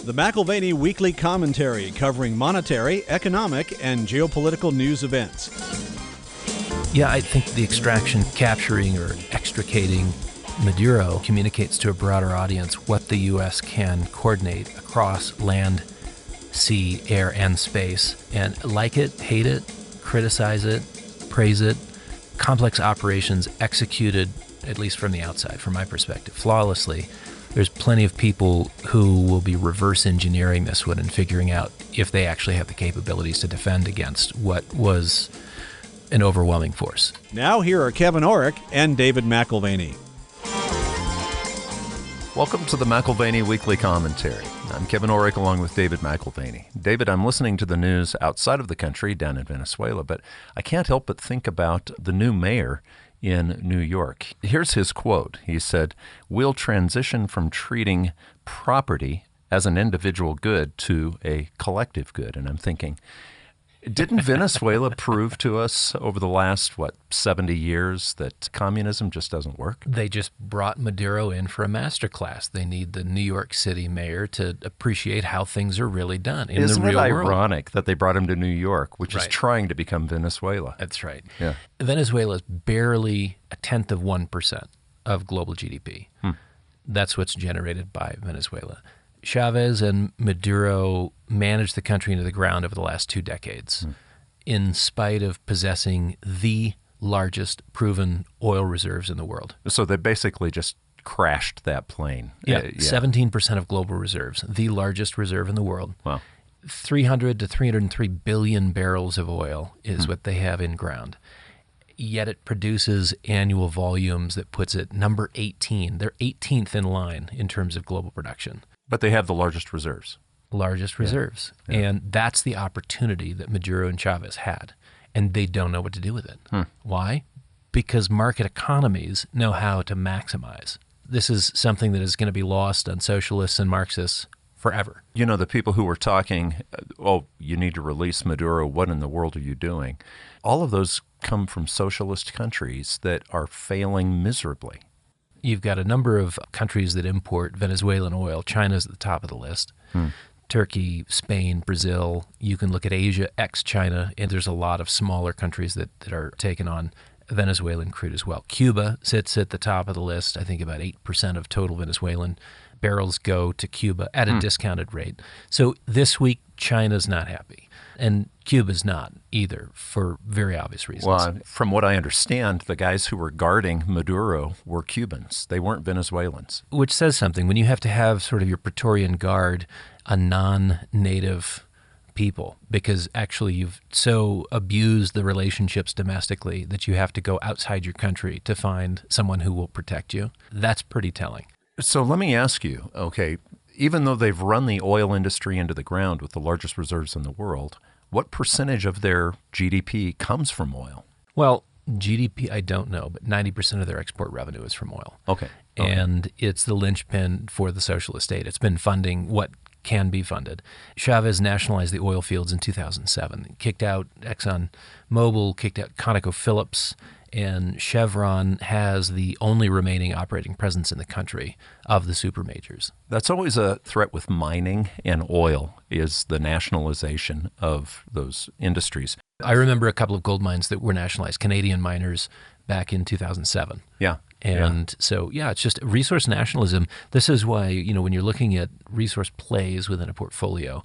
The McAlvany Weekly Commentary, covering monetary, economic, and geopolitical news events. Yeah, I think the extraction, capturing, or extricating Maduro communicates to a broader audience what the U.S. can coordinate across land, sea, air, and space. And like it, hate it, criticize it, praise it, complex operations executed, at least from the outside, from my perspective, flawlessly. There's plenty of people who will be reverse engineering this one and figuring out if they actually have the capabilities to defend against what was an overwhelming force. Now here are Kevin Orrick and David McAlvany. Welcome to the McAlvany Weekly Commentary. I'm Kevin Orrick along with David McAlvany. David, I'm listening to the news outside of the country, down in Venezuela, but I can't help but think about the new mayor in New York. Here's his quote. He said, "We'll transition from treating property as an individual good to a collective good." And I'm thinking, didn't Venezuela prove to us over the last, 70 years that communism just doesn't work? They just brought Maduro in for a masterclass. They need the New York City mayor to appreciate how things are really done in the real world. Isn't it ironic that they brought him to New York, which is trying to become Venezuela? That's right. Yeah. Venezuela is barely 0.1% of global GDP. That's what's generated by Venezuela. Chavez and Maduro managed the country into the ground over the last 2 decades, in spite of possessing the largest proven oil reserves in the world. So they basically just crashed that plane. 17% of global reserves, the largest reserve in the world. Wow. 300 to 303 billion barrels of oil is what they have in ground. Yet it produces annual volumes that puts it number 18. They're 18th in line in terms of global production. But they have the largest reserves. Largest reserves. Yeah. And that's the opportunity that Maduro and Chavez had. And they don't know what to do with it. Why? Because market economies know how to maximize. This is something that is going to be lost on socialists and Marxists forever. You know, the people who were talking, you need to release Maduro, what in the world are you doing? All of those come from socialist countries that are failing miserably. You've got a number of countries that import Venezuelan oil. China's at the top of the list. Turkey, Spain, Brazil. You can look at Asia, ex-China, and there's a lot of smaller countries that are taking on Venezuelan crude as well. Cuba sits at the top of the list. I think about 8% of total Venezuelan barrels go to Cuba at a discounted rate. So this week, China's not happy. And Cuba's not either, for very obvious reasons. Well, from what I understand, the guys who were guarding Maduro were Cubans. They weren't Venezuelans. Which says something. When you have to have sort of your Praetorian Guard a non-native people, because actually you've so abused the relationships domestically that you have to go outside your country to find someone who will protect you. That's pretty telling. So let me ask you, even though they've run the oil industry into the ground with the largest reserves in the world, what percentage of their GDP comes from oil? Well, GDP, I don't know, but 90% of their export revenue is from oil. Okay. And it's the linchpin for the socialist state. It's been funding what can be funded. Chavez nationalized the oil fields in 2007, kicked out ExxonMobil, kicked out ConocoPhillips, and Chevron has the only remaining operating presence in the country of the super majors. That's always a threat with mining and oil, is the nationalization of those industries. I remember a couple of gold mines that were nationalized, Canadian miners, back in 2007. Yeah. So, it's just resource nationalism. This is why, when you're looking at resource plays within a portfolio,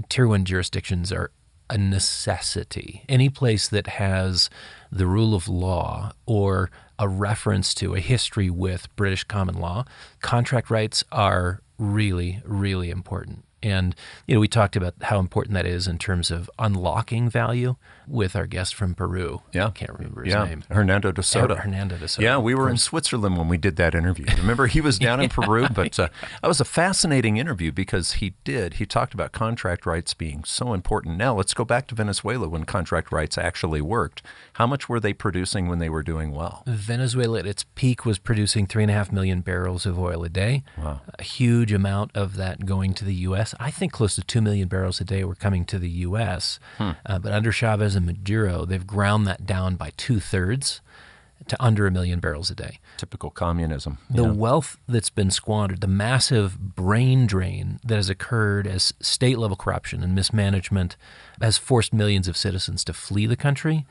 Tier 1 jurisdictions are a necessity. Any place that has the rule of law or a reference to a history with British common law, contract rights are really, really important. And, we talked about how important that is in terms of unlocking value with our guest from Peru. Yeah. I can't remember his name. Hernando de Soto. Hernando de Soto. Yeah, we were in Switzerland when we did that interview. Remember, he was down in Peru, but that was a fascinating interview because he talked about contract rights being so important. Now, let's go back to Venezuela when contract rights actually worked. How much were they producing when they were doing well? Venezuela at its peak was producing 3.5 million barrels of oil a day. Wow. A huge amount of that going to the U.S. I think close to 2 million barrels a day were coming to the U.S. But under Chavez and Maduro, they've ground that down by 2/3 to under 1 million barrels a day. Typical communism. The wealth that's been squandered, the massive brain drain that has occurred as state-level corruption and mismanagement has forced millions of citizens to flee the country,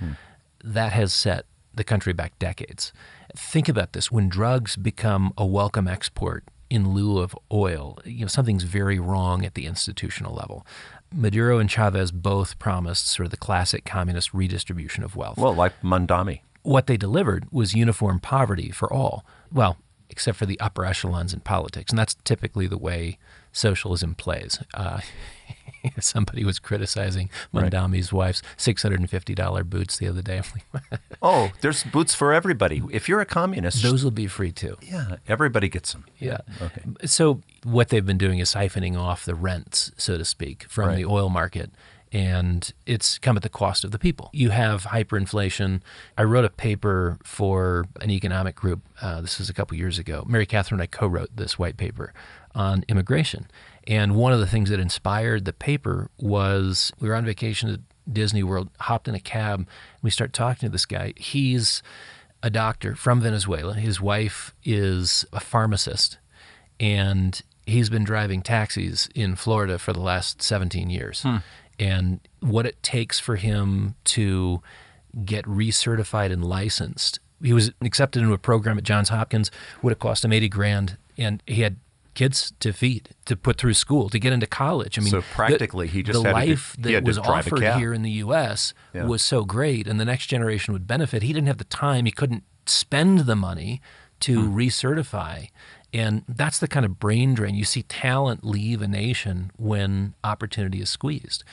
that has set the country back decades. Think about this. When drugs become a welcome export in lieu of oil, something's very wrong at the institutional level. Maduro and Chavez both promised sort of the classic communist redistribution of wealth. Well, like Mandami. What they delivered was uniform poverty for all. Well, except for the upper echelons in politics. And that's typically the way socialism plays. Somebody was criticizing Mandami's wife's $650 boots the other day. Oh, there's boots for everybody. If you're a communist, those will be free too. Yeah, everybody gets them. Yeah. Okay. So what they've been doing is siphoning off the rents, so to speak, from the oil market. And it's come at the cost of the people. You have hyperinflation. I wrote a paper for an economic group. This was a couple years ago. Mary Catherine and I co-wrote this white paper on immigration. And one of the things that inspired the paper was we were on vacation at Disney World, hopped in a cab, and we start talking to this guy. He's a doctor from Venezuela. His wife is a pharmacist, and he's been driving taxis in Florida for the last 17 years. And what it takes for him to get recertified and licensed. He was accepted into a program at Johns Hopkins, would have cost him $80,000, and he had kids to feed, to put through school, to get into college. I mean, so practically, he just the had life to, that was offered here in the U.S. was so great, and the next generation would benefit. He didn't have the time. He couldn't spend the money to recertify. And that's the kind of brain drain. You see talent leave a nation when opportunity is squeezed.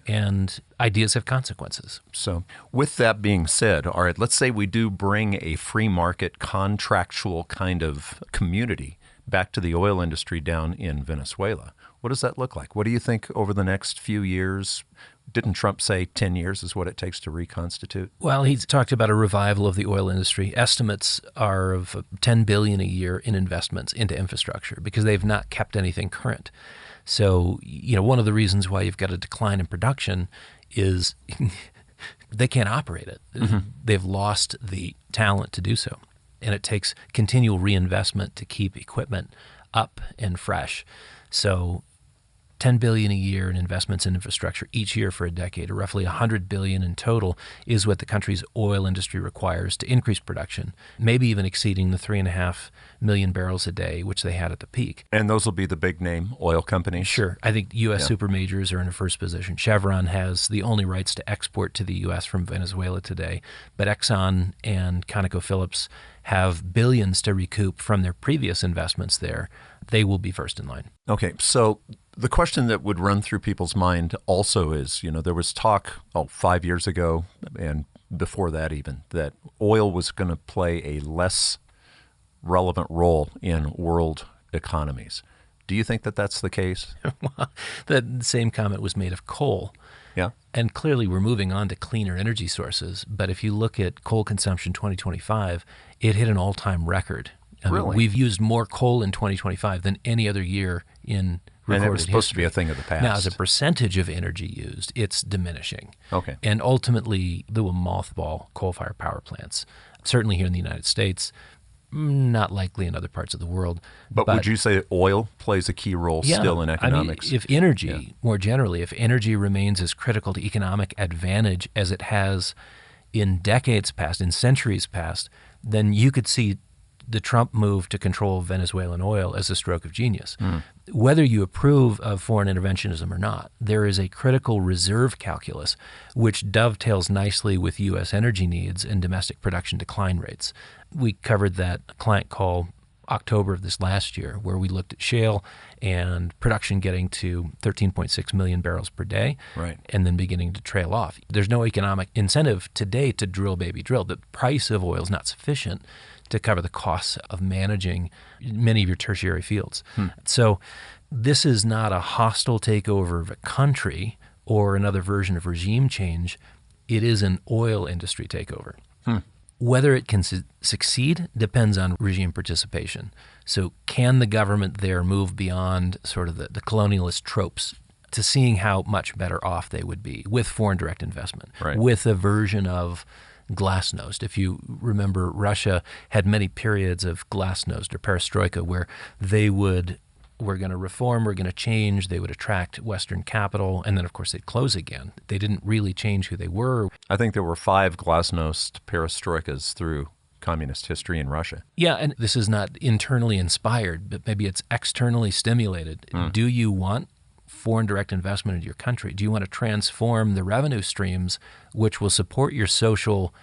And ideas have consequences. So with that being said, all right, let's say we do bring a free market contractual kind of community back to the oil industry down in Venezuela. What does that look like? What do you think over the next few years? Didn't Trump say 10 years is what it takes to reconstitute? Well, he's talked about a revival of the oil industry. Estimates are of $10 billion a year in investments into infrastructure because they've not kept anything current. So, one of the reasons why you've got a decline in production is they can't operate it. They've lost the talent to do so. And it takes continual reinvestment to keep equipment up and fresh. So $10 billion a year in investments in infrastructure each year for a decade, or roughly $100 billion in total, is what the country's oil industry requires to increase production, maybe even exceeding the 3.5 million barrels a day, which they had at the peak. And those will be the big name oil companies? Sure. I think U.S. super majors are in a first position. Chevron has the only rights to export to the U.S. from Venezuela today, but Exxon and ConocoPhillips have billions to recoup from their previous investments there. They will be first in line. Okay, so the question that would run through people's mind also is, there was talk 5 years ago and before that even, that oil was going to play a less relevant role in world economies. Do you think that that's the case? Well, the same comment was made of coal. Yeah. And clearly we're moving on to cleaner energy sources. But if you look at coal consumption 2025, it hit an all-time record. Really? We've used more coal in 2025 than any other year in recorded And it was supposed to history. be a thing of the past. Now, as a percentage of energy used, it's diminishing. Okay. And ultimately, they will mothball coal-fired power plants. Certainly here in the United States, not likely in other parts of the world. But would you say oil plays a key role still in economics? I mean, if energy, more generally, if energy remains as critical to economic advantage as it has in decades past, in centuries past, then you could see the Trump move to control Venezuelan oil as a stroke of genius. Whether you approve of foreign interventionism or not, there is a critical reserve calculus which dovetails nicely with U.S. energy needs and domestic production decline rates. We covered that client call October of this last year, where we looked at shale and production getting to 13.6 million barrels per day, and then beginning to trail off. There's no economic incentive today to drill, baby, drill. The price of oil is not sufficient to cover the costs of managing many of your tertiary fields. So this is not a hostile takeover of a country or another version of regime change. It is an oil industry takeover. Whether it can succeed depends on regime participation. So can the government there move beyond sort of the colonialist tropes to seeing how much better off they would be with foreign direct investment, with a version of glass-nosed. If you remember, Russia had many periods of glass-nosed or perestroika where we're going to reform, we're going to change, they would attract Western capital, and then, of course, they'd close again. They didn't really change who they were. I think there were 5 glasnost perestroikas through communist history in Russia. Yeah, and this is not internally inspired, but maybe it's externally stimulated. Do you want foreign direct investment into your country? Do you want to transform the revenue streams which will support your social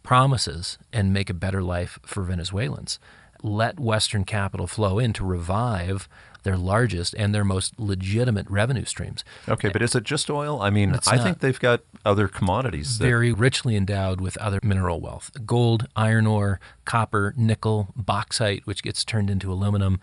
promises and make a better life for Venezuelans? Let Western capital flow in to revive their largest and their most legitimate revenue streams. Okay, but is it just oil? I mean, I think they've got other commodities. Very richly endowed with other mineral wealth. Gold, iron ore, copper, nickel, bauxite, which gets turned into aluminum.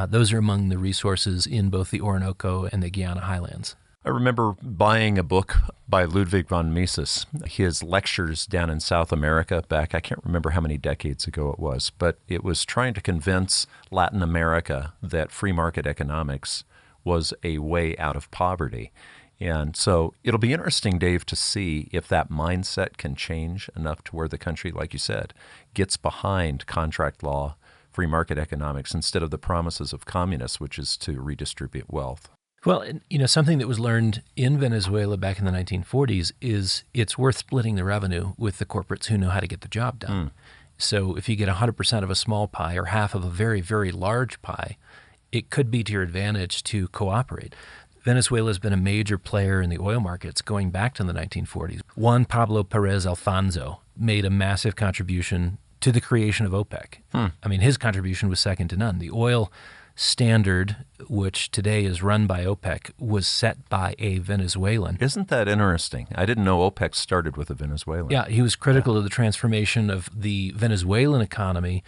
Those are among the resources in both the Orinoco and the Guiana highlands. I remember buying a book by Ludwig von Mises, his lectures down in South America back, I can't remember how many decades ago it was, but it was trying to convince Latin America that free market economics was a way out of poverty. And so it'll be interesting, Dave, to see if that mindset can change enough to where the country, like you said, gets behind contract law, free market economics, instead of the promises of communists, which is to redistribute wealth. Well, something that was learned in Venezuela back in the 1940s is it's worth splitting the revenue with the corporates who know how to get the job done. So if you get 100% of a small pie or half of a very, very large pie, it could be to your advantage to cooperate. Venezuela has been a major player in the oil markets going back to the 1940s. Juan Pablo Perez Alfonso made a massive contribution to the creation of OPEC. I mean, his contribution was second to none. The oil standard, which today is run by OPEC, was set by a Venezuelan. Isn't that interesting? I didn't know OPEC started with a Venezuelan. Yeah, he was critical of the transformation of the Venezuelan economy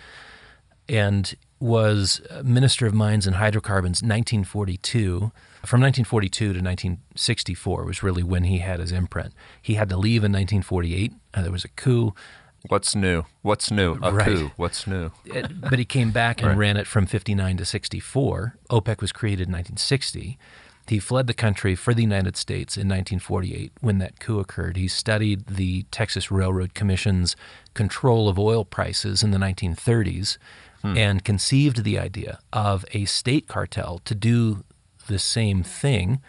and was Minister of Mines and Hydrocarbons 1942. From 1942 to 1964 was really when he had his imprint. He had to leave in 1948. There was a coup. What's new? What's new? A coup. What's new? But he came back and ran it from 59 to 64. OPEC was created in 1960. He fled the country for the United States in 1948 when that coup occurred. He studied the Texas Railroad Commission's control of oil prices in the 1930s and conceived the idea of a state cartel to do the same thing,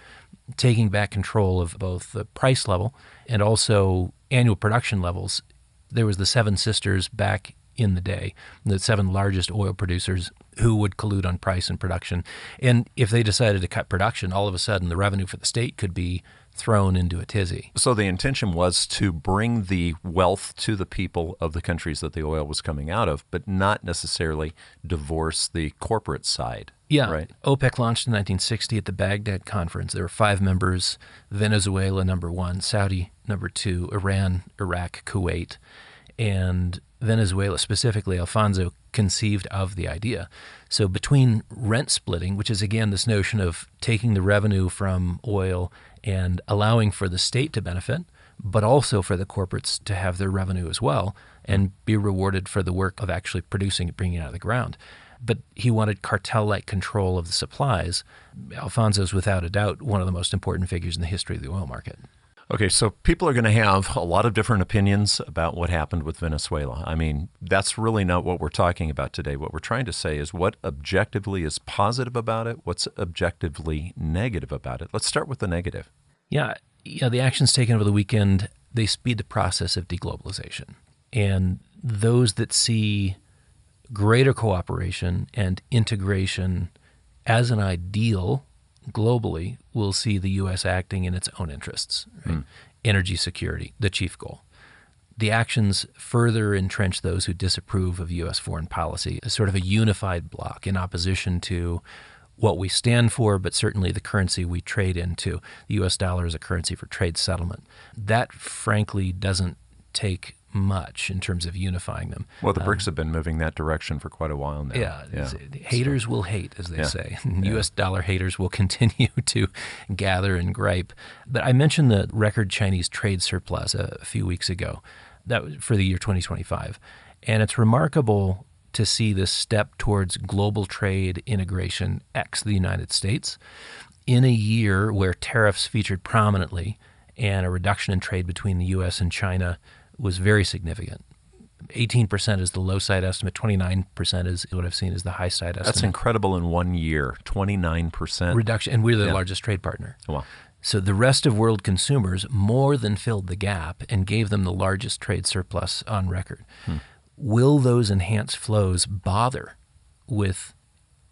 taking back control of both the price level and also annual production levels. There was the Seven Sisters back in the day, the 7 largest oil producers who would collude on price and production. And if they decided to cut production, all of a sudden the revenue for the state could be thrown into a tizzy. So the intention was to bring the wealth to the people of the countries that the oil was coming out of, but not necessarily divorce the corporate side. Yeah, right? OPEC launched in 1960 at the Baghdad Conference. There were 5 members: Venezuela, number 1, Saudi, number 2, Iran, Iraq, Kuwait. And Venezuela, specifically, Alfonso conceived of the idea. So between rent splitting, which is, again, this notion of taking the revenue from oil and allowing for the state to benefit, but also for the corporates to have their revenue as well and be rewarded for the work of actually producing it, bringing it out of the ground. But he wanted cartel-like control of the supplies. Alfonso is, without a doubt, one of the most important figures in the history of the oil market. Okay, so people are going to have a lot of different opinions about what happened with Venezuela. I mean, that's really not what we're talking about today. What we're trying to say is what objectively is positive about it, what's objectively negative about it. Let's start with the negative. Yeah, the actions taken over the weekend, they speed the process of deglobalization. And those that see greater cooperation and integration as an ideal globally will see the U.S. acting in its own interests. Right? Energy security, the chief goal. The actions further entrench those who disapprove of U.S. foreign policy as sort of a unified bloc in opposition to what we stand for, but certainly the currency we trade into. The U.S. dollar is a currency for trade settlement. That, frankly, doesn't take much in terms of unifying them. Well, the BRICS have been moving that direction for quite a while now. Yeah. Haters will hate, as they say. U.S. dollar haters will continue to gather and gripe. But I mentioned the record Chinese trade surplus a few weeks ago. That was for the year 2025. And it's remarkable to see this step towards global trade integration ex the United States in a year where tariffs featured prominently and a reduction in trade between the U.S. and China was very significant. 18% is the low side estimate. 29% is what I've seen is the high side estimate. That's incredible in 1 year, 29%. Reduction, and we're the largest trade partner. Wow. So the rest of world consumers more than filled the gap and gave them the largest trade surplus on record. Will those enhanced flows bother with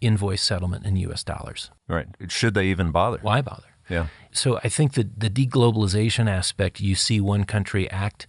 invoice settlement in U.S. dollars? Right. Should they even bother? Why bother? Yeah. So I think that the deglobalization aspect, you see one country act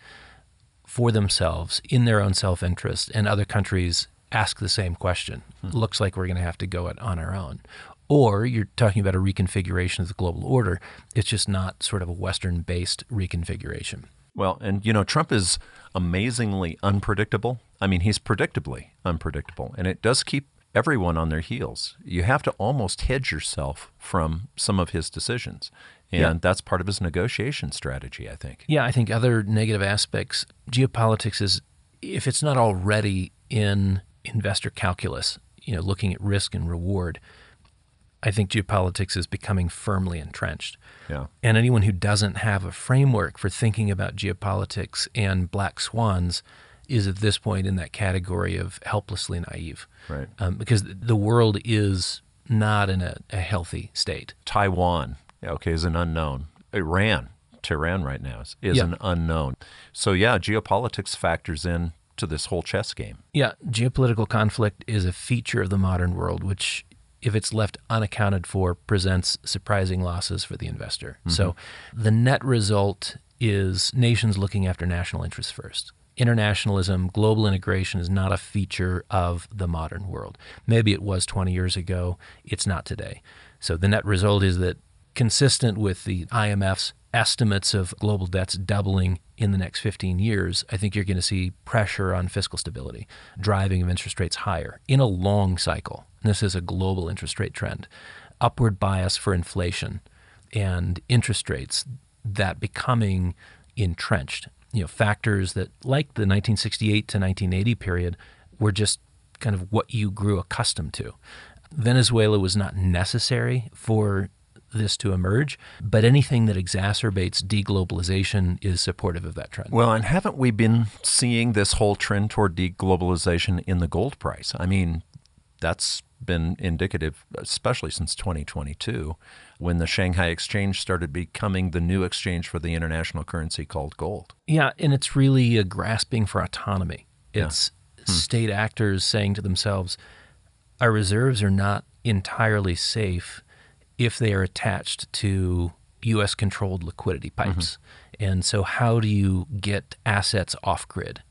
for themselves in their own self-interest, and other countries ask the same question. Looks like we're going to have to go it on our own. Or you're talking about a reconfiguration of the global order. It's just not sort of a Western-based reconfiguration. Well, and Trump is amazingly unpredictable. I mean, he's predictably unpredictable, and it does keep everyone on their heels. You have to almost hedge yourself from some of his decisions, and that's part of his negotiation strategy, I think. Yeah, I think other negative aspects, geopolitics is, if it's not already in investor calculus, looking at risk and reward, I think geopolitics is becoming firmly entrenched. Yeah. And anyone who doesn't have a framework for thinking about geopolitics and black swans is at this point in that category of helplessly naive. Right. Because the world is not in a healthy state. Taiwan, is an unknown. Tehran right now is an unknown. So geopolitics factors in to this whole chess game. Yeah, geopolitical conflict is a feature of the modern world, which, if it's left unaccounted for, presents surprising losses for the investor. So the net result is nations looking after national interests first. Internationalism, global integration is not a feature of the modern world. Maybe it was 20 years ago. It's not today. So the net result is that, consistent with the IMF's estimates of global debts doubling in the next 15 years, I think you're going to see pressure on fiscal stability, driving of interest rates higher in a long cycle. And this is a global interest rate trend. Upward bias for inflation and interest rates that becoming entrenched. Factors that, like the 1968 to 1980 period, were just kind of what you grew accustomed to. Venezuela was not necessary for this to emerge, but anything that exacerbates deglobalization is supportive of that trend. Well, and haven't we been seeing this whole trend toward deglobalization in the gold price? I mean, that's been indicative, especially since 2022, when the Shanghai Exchange started becoming the new exchange for the international currency called gold. Yeah, and it's really a grasping for autonomy. It's state actors saying to themselves, our reserves are not entirely safe if they are attached to U.S.-controlled liquidity pipes. And so how do you get assets off-grid?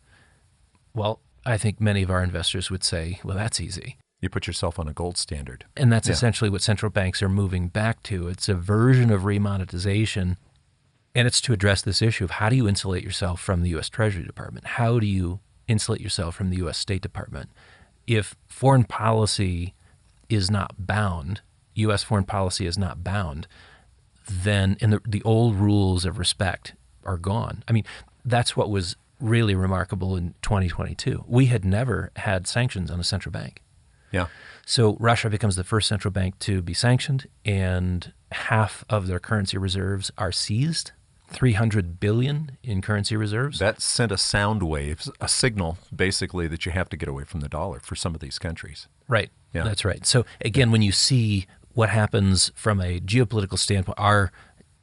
Well, I think many of our investors would say, well, that's easy. You put yourself on a gold standard. And that's essentially what central banks are moving back to. It's a version of remonetization, and it's to address this issue of how do you insulate yourself from the U.S. Treasury Department? How do you insulate yourself from the U.S. State Department? If foreign policy is not bound, U.S. foreign policy is not bound, then the old rules of respect are gone. I mean, that's what was really remarkable in 2022. We had never had sanctions on a central bank. Yeah. So Russia becomes the first central bank to be sanctioned, and half of their currency reserves are seized. $300 billion in currency reserves. That sent a sound wave, a signal, basically, that you have to get away from the dollar for some of these countries. Right. Yeah. That's right. So again, when you see what happens from a geopolitical standpoint, our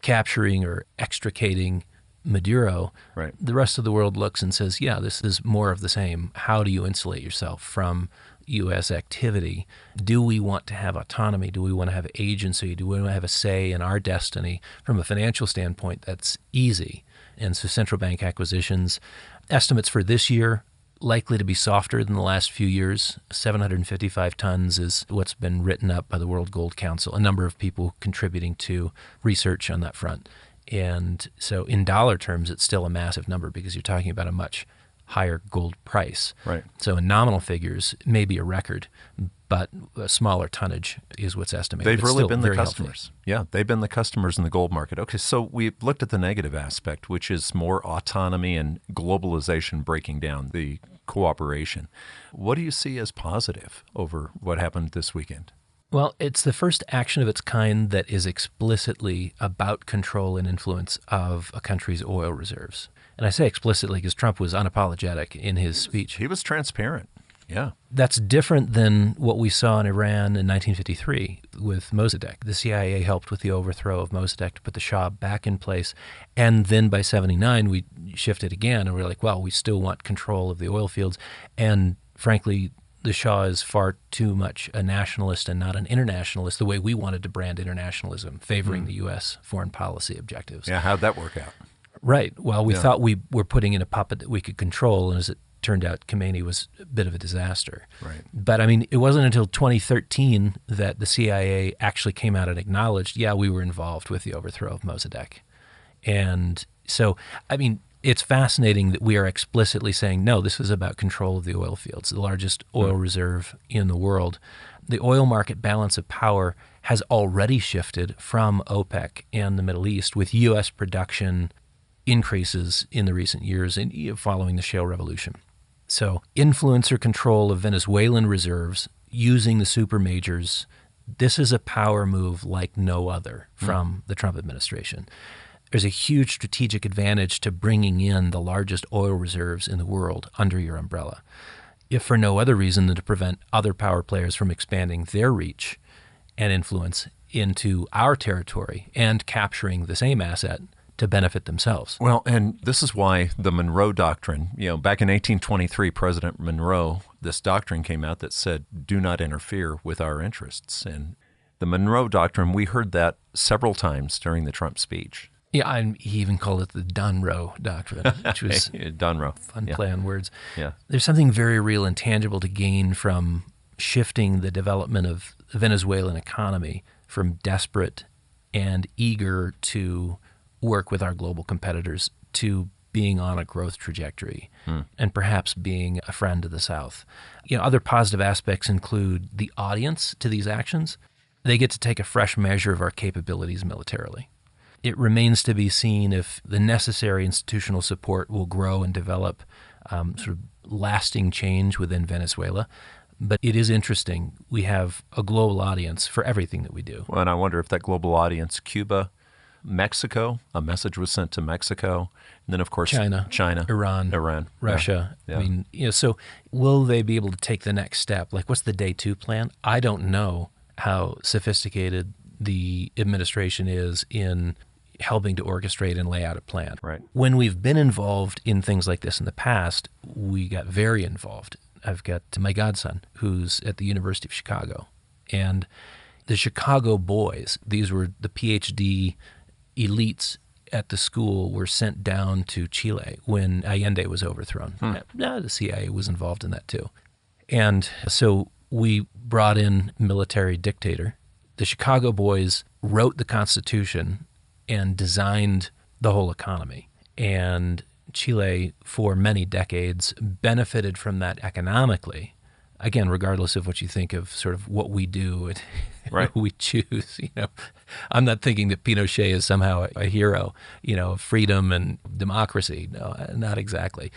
capturing or extricating Maduro, right, the rest of the world looks and says, yeah, this is more of the same. How do you insulate yourself from U.S. activity? Do we want to have autonomy? Do we want to have agency? Do we want to have a say in our destiny? From a financial standpoint, that's easy. And so central bank acquisitions, estimates for this year, likely to be softer than the last few years. 755 tons is what's been written up by the World Gold Council, a number of people contributing to research on that front. And so in dollar terms, it's still a massive number because you're talking about a much higher gold price. Right. So in nominal figures, it may be a record, but a smaller tonnage is what's estimated. They've really been the very customers. healthy. Yeah, they've been the customers in the gold market. Okay, so we've looked at the negative aspect, which is more autonomy and globalization breaking down, the cooperation. What do you see as positive over what happened this weekend? Well, it's the first action of its kind that is explicitly about control and influence of a country's oil reserves. And I say explicitly because Trump was unapologetic in his speech. He was transparent. Yeah. That's different than what we saw in Iran in 1953 with Mossadegh. The CIA helped with the overthrow of Mossadegh to put the Shah back in place. And then by 79, we shifted again, and we were like, well, we still want control of the oil fields. And frankly, the Shah is far too much a nationalist and not an internationalist, the way we wanted to brand internationalism, favoring the U.S. foreign policy objectives. Yeah, how'd that work out? Right. Well, we thought we were putting in a puppet that we could control, and as it turned out, Khomeini was a bit of a disaster. Right. But I mean, it wasn't until 2013 that the CIA actually came out and acknowledged, yeah, we were involved with the overthrow of Mossadegh. And so, I mean, it's fascinating that we are explicitly saying, no, this is about control of the oil fields, the largest oil reserve in the world. The oil market balance of power has already shifted from OPEC and the Middle East, with U.S. production increases in the recent years following the shale revolution. So influencer control of Venezuelan reserves using the super majors, this is a power move like no other from the Trump administration. There's a huge strategic advantage to bringing in the largest oil reserves in the world under your umbrella, if for no other reason than to prevent other power players from expanding their reach and influence into our territory and capturing the same asset to benefit themselves. Well, and this is why the Monroe Doctrine, back in 1823, President Monroe, this doctrine came out that said, do not interfere with our interests. And the Monroe Doctrine, we heard that several times during the Trump speech. Yeah, and he even called it the Donroe Doctrine, which was Donroe. Fun play on words. Yeah. There's something very real and tangible to gain from shifting the development of the Venezuelan economy from desperate and eager to work with our global competitors to being on a growth trajectory and perhaps being a friend to the South. Other positive aspects include the audience to these actions. They get to take a fresh measure of our capabilities militarily. It remains to be seen if the necessary institutional support will grow and develop sort of lasting change within Venezuela. But it is interesting. We have a global audience for everything that we do. Well, and I wonder if that global audience, Cuba, Mexico, a message was sent to Mexico, and then of course China, Iran, Russia. Yeah. I mean, so will they be able to take the next step? Like, what's the day 2 plan? I don't know how sophisticated the administration is in helping to orchestrate and lay out a plan. Right. When we've been involved in things like this in the past, we got very involved. I've got my godson who's at the University of Chicago, and the Chicago boys, these were the PhD elites at the school, were sent down to Chile when Allende was overthrown. The CIA was involved in that too. And so we brought in military dictator. The Chicago boys wrote the Constitution and designed the whole economy. And Chile, for many decades, benefited from that economically. Again, regardless of what you think of sort of what we do and right. who we choose, I'm not thinking that Pinochet is somehow a hero, of freedom and democracy. No, not exactly.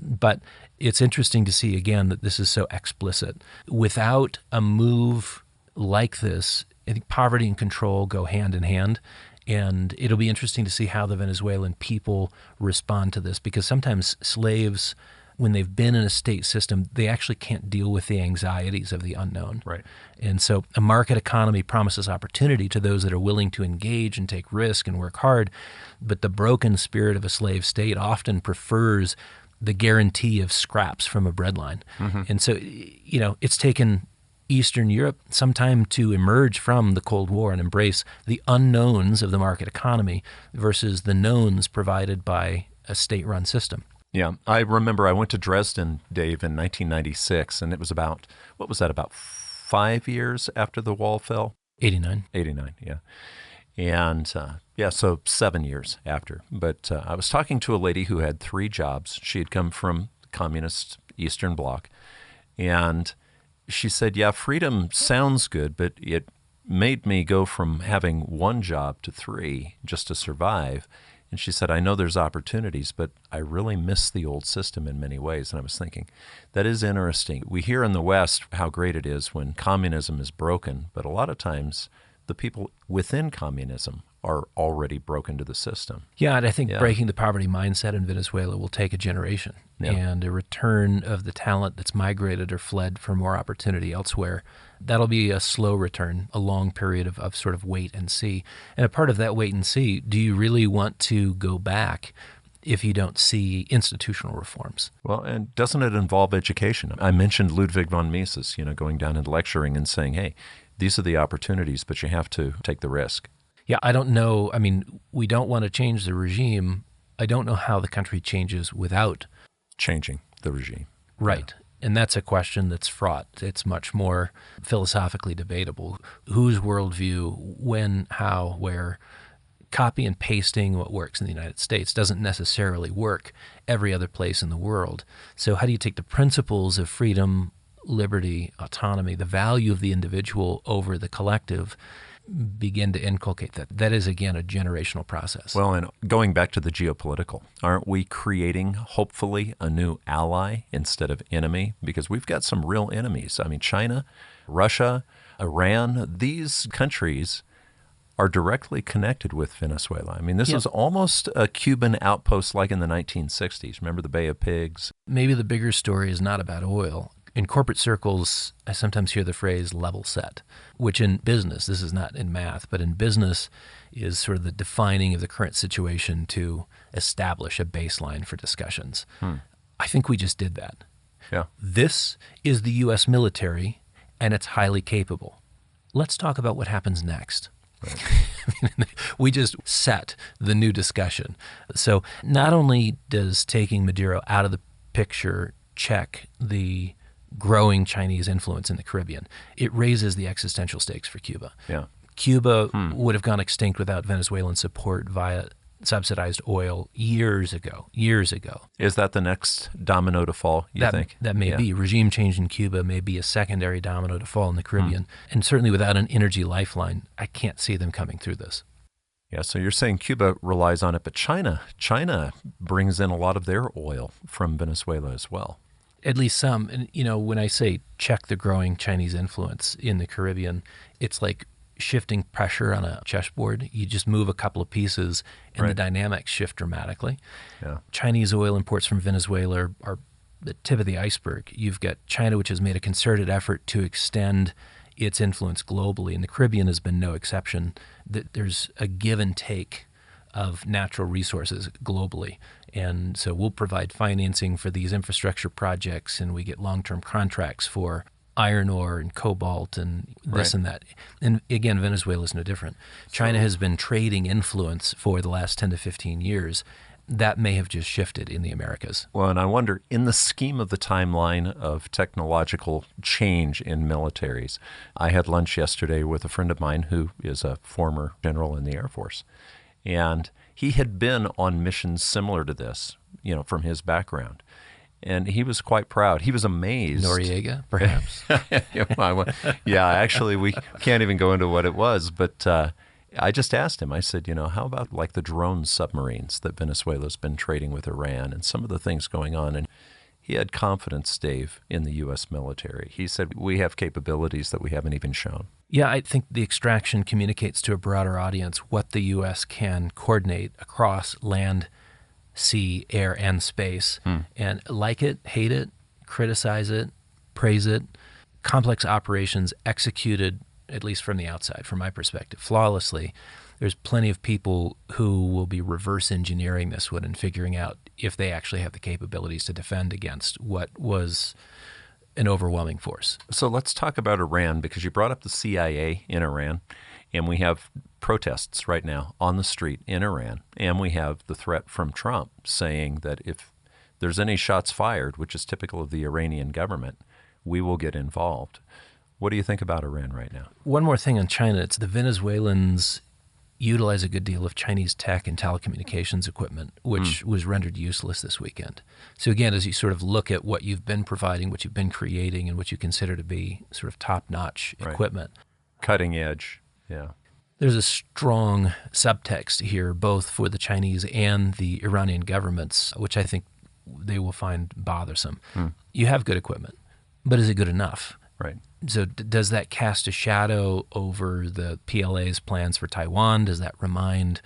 But it's interesting to see, again, that this is so explicit. Without a move like this, I think poverty and control go hand in hand. And it'll be interesting to see how the Venezuelan people respond to this, because sometimes slaves, when they've been in a state system, they actually can't deal with the anxieties of the unknown. Right. And so a market economy promises opportunity to those that are willing to engage and take risk and work hard. But the broken spirit of a slave state often prefers the guarantee of scraps from a breadline. Mm-hmm. And so, it's taken Eastern Europe some time to emerge from the Cold War and embrace the unknowns of the market economy versus the knowns provided by a state-run system. Yeah, I remember I went to Dresden, Dave, in 1996, and it was about 5 years after the wall fell? 89, yeah. And so 7 years after. But I was talking to a lady who had 3 jobs. She had come from the communist Eastern Bloc, and she said, yeah, freedom sounds good, but it made me go from having 1 job to 3 just to survive. And she said, I know there's opportunities, but I really miss the old system in many ways. And I was thinking, that is interesting. We hear in the West how great it is when communism is broken, but a lot of times the people within communism are already broke into the system. Yeah, and I think breaking the poverty mindset in Venezuela will take a generation, and a return of the talent that's migrated or fled for more opportunity elsewhere. That'll be a slow return, a long period of sort of wait and see. And a part of that wait and see, do you really want to go back if you don't see institutional reforms? Well, and doesn't it involve education? I mentioned Ludwig von Mises, going down and lecturing and saying, hey, these are the opportunities, but you have to take the risk. Yeah, I don't know. I mean, we don't want to change the regime. I don't know how the country changes without changing the regime. Right. Yeah. And that's a question that's fraught. It's much more philosophically debatable. Whose worldview, when, how, where? Copy and pasting what works in the United States doesn't necessarily work every other place in the world. So how do you take the principles of freedom, liberty, autonomy, the value of the individual over the collective, begin to inculcate that? That is, again, a generational process. Well, and going back to the geopolitical, aren't we creating, hopefully, a new ally instead of enemy? Because we've got some real enemies. I mean, China, Russia, Iran, these countries are directly connected with Venezuela. I mean, this is almost a Cuban outpost like in the 1960s. Remember the Bay of Pigs? Maybe the bigger story is not about oil. In corporate circles, I sometimes hear the phrase level set, which in business, this is not in math, but in business is sort of the defining of the current situation to establish a baseline for discussions. I think we just did that. Yeah. This is the U.S. military, and it's highly capable. Let's talk about what happens next. Right. We just set the new discussion. So not only does taking Maduro out of the picture check the growing Chinese influence in the Caribbean, it raises the existential stakes for Cuba. Yeah. Cuba would have gone extinct without Venezuelan support via subsidized oil years ago. Is that the next domino to fall, you think? That may be. Regime change in Cuba may be a secondary domino to fall in the Caribbean. And certainly without an energy lifeline, I can't see them coming through this. Yeah, so you're saying Cuba relies on it, but China brings in a lot of their oil from Venezuela as well. At least some. And, when I say check the growing Chinese influence in the Caribbean, it's like shifting pressure on a chessboard. You just move a couple of pieces and the dynamics shift dramatically. Yeah. Chinese oil imports from Venezuela are the tip of the iceberg. You've got China, which has made a concerted effort to extend its influence globally, and the Caribbean has been no exception. There's a give and take of natural resources globally. And so we'll provide financing for these infrastructure projects, and we get long-term contracts for iron ore and cobalt and this and that. And again, Venezuela is no different. China has been trading influence for the last 10 to 15 years. That may have just shifted in the Americas. Well, and I wonder, in the scheme of the timeline of technological change in militaries, I had lunch yesterday with a friend of mine who is a former general in the Air Force. And he had been on missions similar to this, from his background. And he was quite proud. He was amazed. Noriega, perhaps? Yeah, actually, we can't even go into what it was. But I just asked him, I said, how about like the drone submarines that Venezuela's been trading with Iran and some of the things going on? And he had confidence, Dave, in the U.S. military. He said, we have capabilities that we haven't even shown. Yeah, I think the extraction communicates to a broader audience what the U.S. can coordinate across land, sea, air, and space. And like it, hate it, criticize it, praise it. Complex operations executed, at least from the outside, from my perspective, flawlessly. There's plenty of people who will be reverse engineering this one and figuring out if they actually have the capabilities to defend against what was an overwhelming force. So let's talk about Iran, because you brought up the CIA in Iran, and we have protests right now on the street in Iran, and we have the threat from Trump saying that if there's any shots fired, which is typical of the Iranian government, we will get involved. What do you think about Iran right now? One more thing on China. It's the Venezuelans utilize a good deal of Chinese tech and telecommunications equipment, which was rendered useless this weekend. So again, as you sort of look at what you've been providing, what you've been creating, and what you consider to be sort of top-notch equipment. Cutting edge, yeah. There's a strong subtext here, both for the Chinese and the Iranian governments, which I think they will find bothersome. You have good equipment, but is it good enough? Right. So does that cast a shadow over the PLA's plans for Taiwan? Does that remind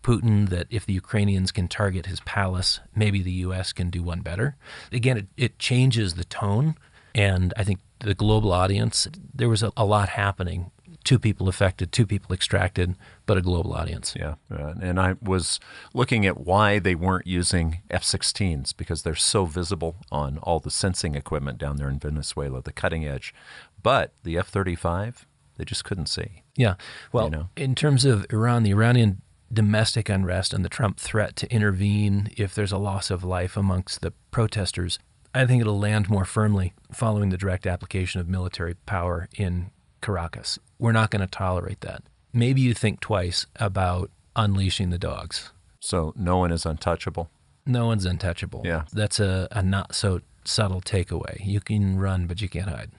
Putin that if the Ukrainians can target his palace, maybe the U.S. can do one better? Again, it changes the tone, and I think the global audience, there was a lot happening. 2 people affected, 2 people extracted, but a global audience. Yeah, and I was looking at why they weren't using F-16s, because they're so visible on all the sensing equipment down there in Venezuela, the cutting edge. But the F-35, they just couldn't see. Yeah, well, in terms of Iran, the Iranian domestic unrest and the Trump threat to intervene if there's a loss of life amongst the protesters, I think it'll land more firmly following the direct application of military power in Caracas. We're not going to tolerate that. Maybe you think twice about unleashing the dogs. So no one is untouchable? No one's untouchable. Yeah. That's a not so subtle takeaway. You can run, but you can't hide.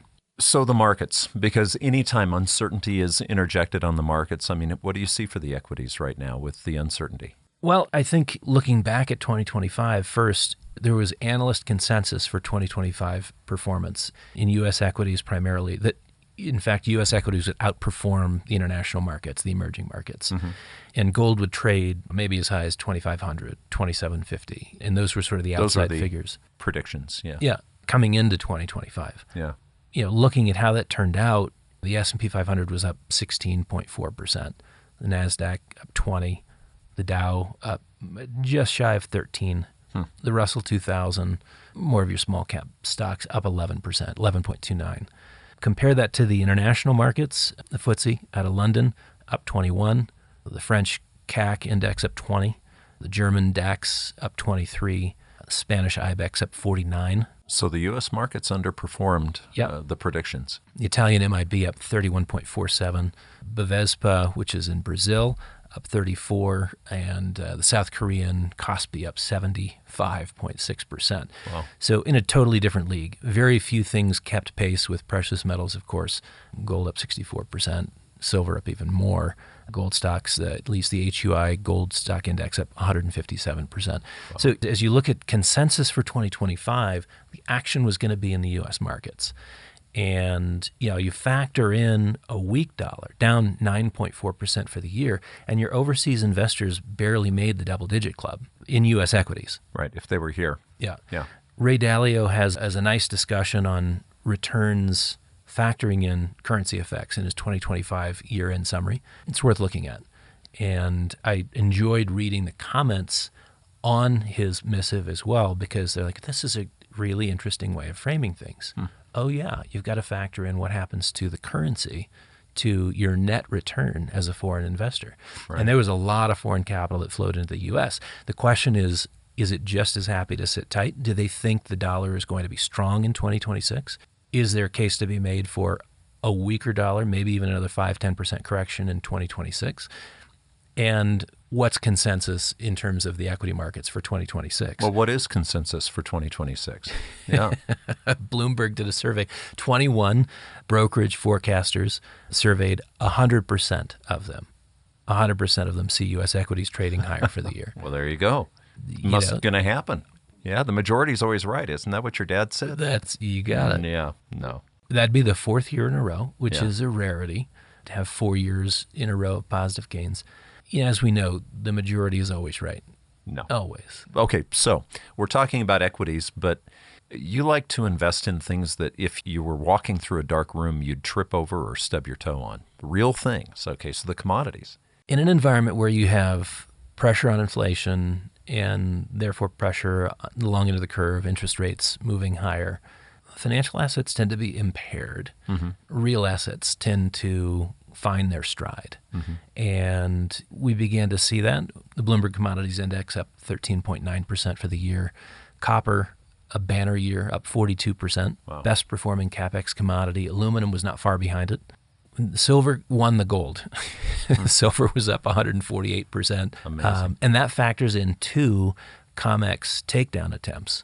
So the markets, because anytime uncertainty is interjected on the markets, I mean, what do you see for the equities right now with the uncertainty? Well, I think looking back at 2025, first, there was analyst consensus for 2025 performance in U.S. equities primarily that, in fact, U.S. equities would outperform the international markets, the emerging markets. Mm-hmm. And gold would trade maybe as high as 2,500, 2,750. And those were sort of the outside figures. Predictions, yeah. Yeah, coming into 2025. Yeah. Looking at how that turned out, the S&P 500 was up 16.4%. The NASDAQ up 20%. The Dow up just shy of 13%. The Russell 2000, more of your small cap stocks, up 11%, 11.29%. Compare that to the international markets, the FTSE out of London, up 21%. The French CAC index up 20%. The German DAX up 23%. The Spanish IBEX up 49%. So the U.S. markets underperformed the predictions. The Italian MIB up 31.47%. Bovespa, which is in Brazil, up 34%, and the South Korean Kospi up 75.6%. Wow. So in a totally different league. Very few things kept pace with precious metals, of course. Gold up 64%, silver up even more. Gold stocks, at least the HUI Gold Stock Index up 157%. Wow. So as you look at consensus for 2025, the action was going to be in the U.S. markets. And you factor in a weak dollar, down 9.4% for the year, and your overseas investors barely made the double-digit club in U.S. equities. Right, if they were here. Yeah. Yeah. Ray Dalio has a nice discussion on returns factoring in currency effects in his 2025 year-end summary. It's worth looking at. And I enjoyed reading the comments on his missive as well, because they're like, this is a really interesting way of framing things. Oh, yeah, you've got to factor in what happens to the currency to your net return as a foreign investor. Right. And there was a lot of foreign capital that flowed into the U.S. The question is it just as happy to sit tight? Do they think the dollar is going to be strong in 2026? Is there a case to be made for a weaker dollar, maybe even another 5-10% correction in 2026? And what's consensus in terms of the equity markets for 2026? Well, what is consensus for 2026? Yeah. Bloomberg did a survey. 21 brokerage forecasters surveyed 100% of them. 100% of them see U.S. equities trading higher for the year. Well, there you go. Must going to happen. Yeah, the majority is always right. Isn't that what your dad said? You got it. Yeah, no. That'd be the 4th year in a row, which is a rarity, to have 4 years in a row of positive gains. As we know, the majority is always right. No. Always. Okay, so we're talking about equities, but you like to invest in things that if you were walking through a dark room, you'd trip over or stub your toe on. Real things. Okay, so the commodities. In an environment where you have pressure on inflation and therefore pressure along into the curve, interest rates moving higher, financial assets tend to be impaired. Mm-hmm. Real assets tend to find their stride. Mm-hmm. And we began to see that. The Bloomberg Commodities Index up 13.9% for the year. Copper, a banner year, up 42%. Wow. Best performing CapEx commodity. Aluminum was not far behind it. Silver won the gold. Silver was up Amazing.148%. And that factors in 2 COMEX takedown attempts.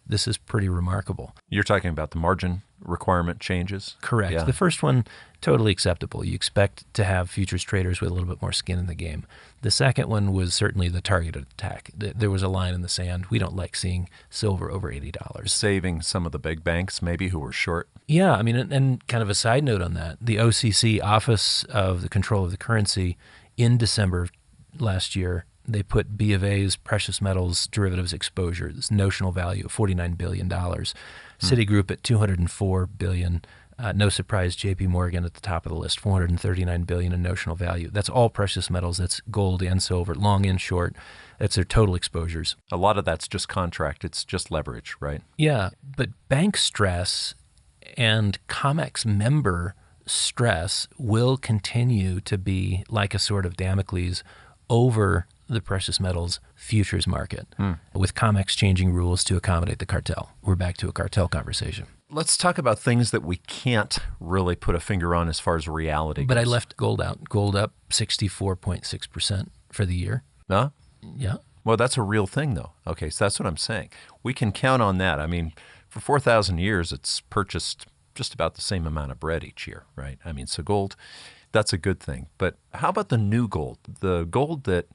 This is pretty remarkable. You're talking about the margin requirement changes? Correct. Yeah. The first one totally acceptable. You expect to have futures traders with a little bit more skin in the game. The second one was certainly the targeted attack. There was a line in the sand. We don't like seeing silver over $80. Saving some of the big banks maybe who were short. Yeah, I mean, and kind of a side note on that, the OCC, Office of the Control of the Currency, in December of last year, they put B of A's precious metals derivatives exposure, this notional value of $49 billion. Citigroup at $204 billion. No surprise, J.P. Morgan at the top of the list, $439 billion in notional value. That's all precious metals. That's gold and silver, long and short. That's their total exposures. A lot of that's just contract. It's just leverage, right? Yeah, but bank stress and COMEX member stress will continue to be like a sword of Damocles over the precious metals futures market, with COMEX changing rules to accommodate the cartel. We're back to a cartel conversation. Let's talk about things that we can't really put a finger on as far as reality But goes. I left gold out. Gold up 64.6% for the year. Huh? Yeah. Well, that's a real thing, though. Okay, so that's what I'm saying. We can count on that. I mean, for 4,000 years, it's purchased just about the same amount of bread each year, right? I mean, so gold, that's a good thing. But how about the new gold? The gold that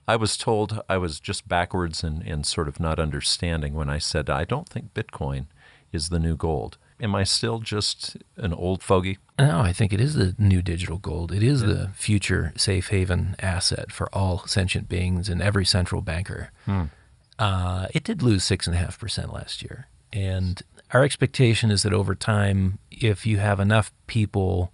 I was told I was just backwards and sort of not understanding when I said I don't think Bitcoin is the new gold. Am I still just an old fogey? No, I think it is the new digital gold. It is the future safe haven asset for all sentient beings and every central banker. It did lose 6.5% last year. And our expectation is that over time, if you have enough people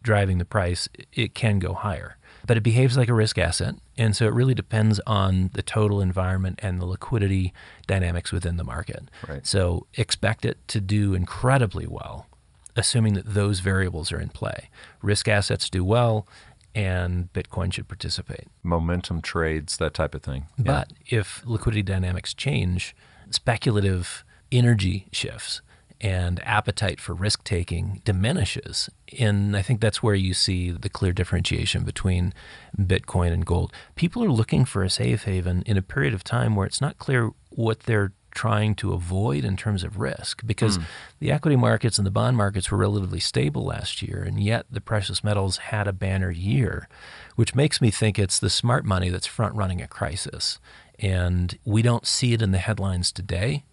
driving the price, it can go higher. But it behaves like a risk asset, and so it really depends on the total environment and the liquidity dynamics within the market. Right. So expect it to do incredibly well, assuming that those variables are in play. Risk assets do well, and Bitcoin should participate. Momentum trades, that type of thing. But if liquidity dynamics change, speculative energy shifts, and appetite for risk-taking diminishes. And I think that's where you see the clear differentiation between Bitcoin and gold. People are looking for a safe haven in a period of time where it's not clear what they're trying to avoid in terms of risk, because the equity markets and the bond markets were relatively stable last year, and yet the precious metals had a banner year, which makes me think it's the smart money that's front-running a crisis. And we don't see it in the headlines today,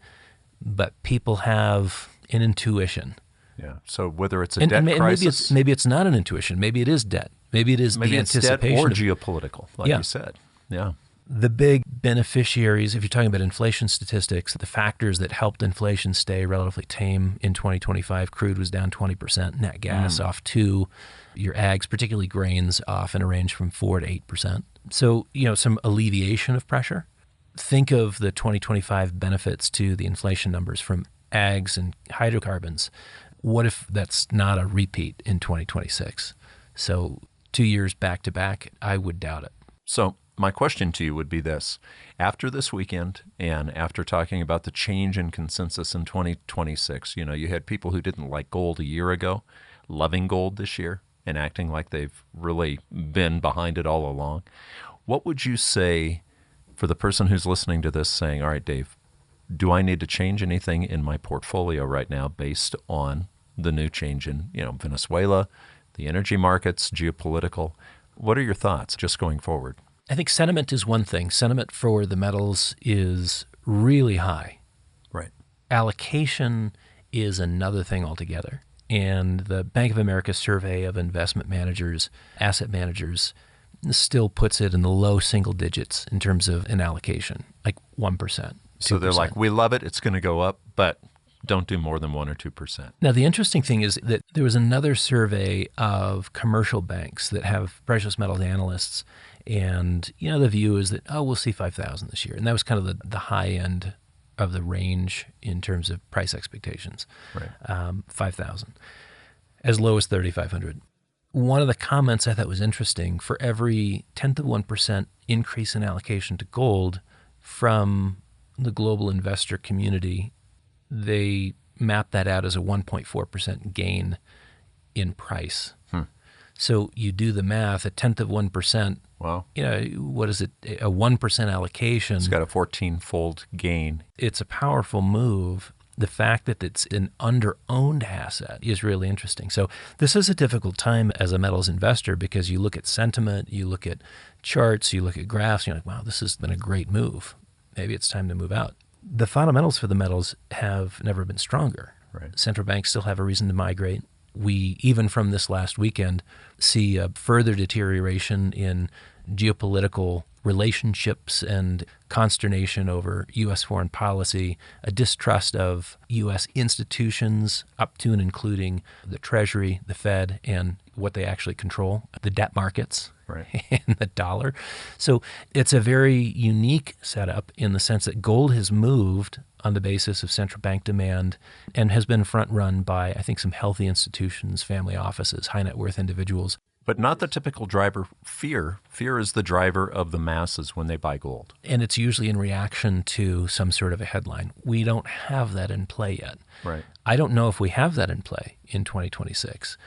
but people have an intuition. Yeah. So whether it's a debt crisis, maybe it's not an intuition. Maybe it is debt. Maybe it is maybe the it's anticipation debt or of, geopolitical, like you said. Yeah. The big beneficiaries, if you're talking about inflation statistics, the factors that helped inflation stay relatively tame in 2025, crude was down 20%, nat gas off 2%, your ags, particularly grains, off in a range from 4 to 8%. So, some alleviation of pressure. Think of the 2025 benefits to the inflation numbers from ags and hydrocarbons. What if that's not a repeat in 2026? So 2 years back to back, I would doubt it. So my question to you would be this. After this weekend and after talking about the change in consensus in 2026, you had people who didn't like gold a year ago, loving gold this year and acting like they've really been behind it all along. What would you say for the person who's listening to this saying, all right, Dave, do I need to change anything in my portfolio right now based on the new change in, Venezuela, the energy markets, geopolitical? What are your thoughts just going forward? I think sentiment is one thing. Sentiment for the metals is really high. Right. Allocation is another thing altogether. And the Bank of America survey of investment managers, asset managers, still puts it in the low single digits in terms of an allocation, like 1%. So they're like, we love it, it's going to go up, but don't do more than 1 or 2%. Now, the interesting thing is that there was another survey of commercial banks that have precious metals analysts, and the view is that, we'll see 5,000 this year. And that was kind of the high end of the range in terms of price expectations, right. 5,000, as low as 3,500. One of the comments I thought was interesting, for every 1% increase in allocation to gold from the global investor community, they map that out as a 1.4% gain in price. So you do the math, 1%. Wow. What is it? A 1% allocation. It's got a 14-fold gain. It's a powerful move. the fact that it's an under-owned asset is really interesting. So this is a difficult time as a metals investor because you look at sentiment, you look at charts, you look at graphs, you're like, wow, this has been a great move. Maybe it's time to move out. The fundamentals for the metals have never been stronger. Right. Central banks still have a reason to migrate. We, even from this last weekend, see a further deterioration in geopolitical relationships and consternation over U.S. foreign policy, a distrust of U.S. institutions up to and including the Treasury, the Fed, and what they actually control, the debt markets. Right. And the dollar. So it's a very unique setup in the sense that gold has moved on the basis of central bank demand and has been front run by, I think, some healthy institutions, family offices, high net worth individuals. But not the typical driver, fear. Fear is the driver of the masses when they buy gold. And it's usually in reaction to some sort of a headline. We don't have that in play yet. Right. I don't know if we have that in play in 2026,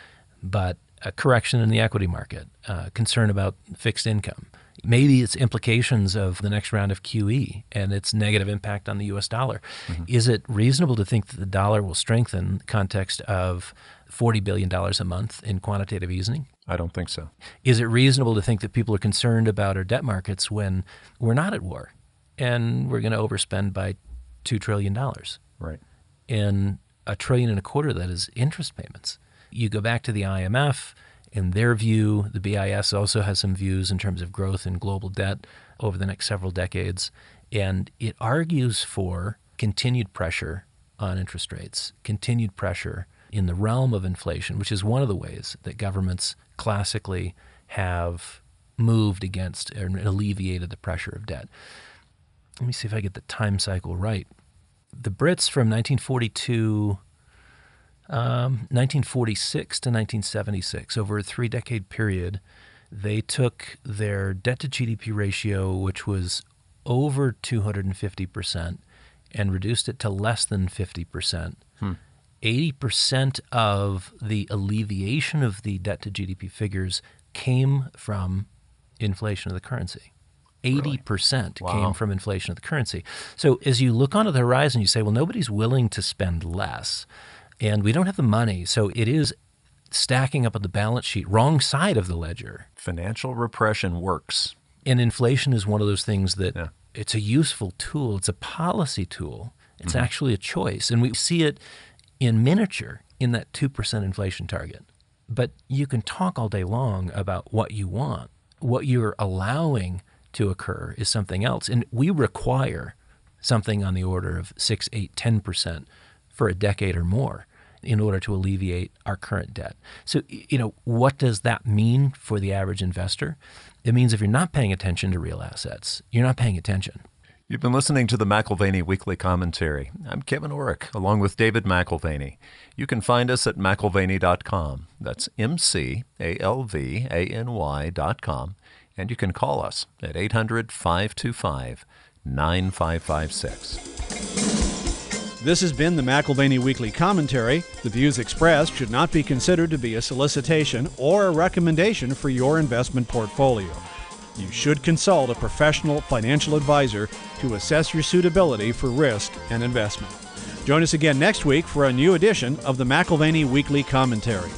but a correction in the equity market, concern about fixed income, maybe it's implications of the next round of QE and its negative impact on the U.S. dollar. Mm-hmm. Is it reasonable to think that the dollar will strengthen in the context of $40 billion a month in quantitative easing? I don't think so. Is it reasonable to think that people are concerned about our debt markets when we're not at war and we're going to overspend by $2 trillion? Right. And $1.25 trillion that is interest payments. You go back to the IMF, in their view, the BIS also has some views in terms of growth in global debt over the next several decades, and it argues for continued pressure on interest rates, continued pressure in the realm of inflation, which is one of the ways that governments classically have moved against and alleviated the pressure of debt. Let me see if I get the time cycle right. The Brits from 1946 to 1976, over a 3-decade period, they took their debt-to-GDP ratio, which was over 250%, and reduced it to less than 50%. 80% of the alleviation of the debt-to-GDP figures came from inflation of the currency. 80% came from inflation of the currency. So as you look onto the horizon, you say, well, nobody's willing to spend less. And we don't have the money, so it is stacking up on the balance sheet, wrong side of the ledger. Financial repression works. And inflation is one of those things that it's a useful tool. It's a policy tool. It's actually a choice. And we see it in miniature in that 2% inflation target. But you can talk all day long about what you want. What you're allowing to occur is something else. And we require something on the order of 6, 8, 10% for a decade or more in order to alleviate our current debt. So, what does that mean for the average investor? It means if you're not paying attention to real assets, you're not paying attention. You've been listening to the McAlvany Weekly Commentary. I'm Kevin Orrick, along with David McAlvany. You can find us at McAlvany.com. That's McAlvany.com. And you can call us at 800-525-9556. This has been the McAlvany Weekly Commentary. The views expressed should not be considered to be a solicitation or a recommendation for your investment portfolio. You should consult a professional financial advisor to assess your suitability for risk and investment. Join us again next week for a new edition of the McAlvany Weekly Commentary.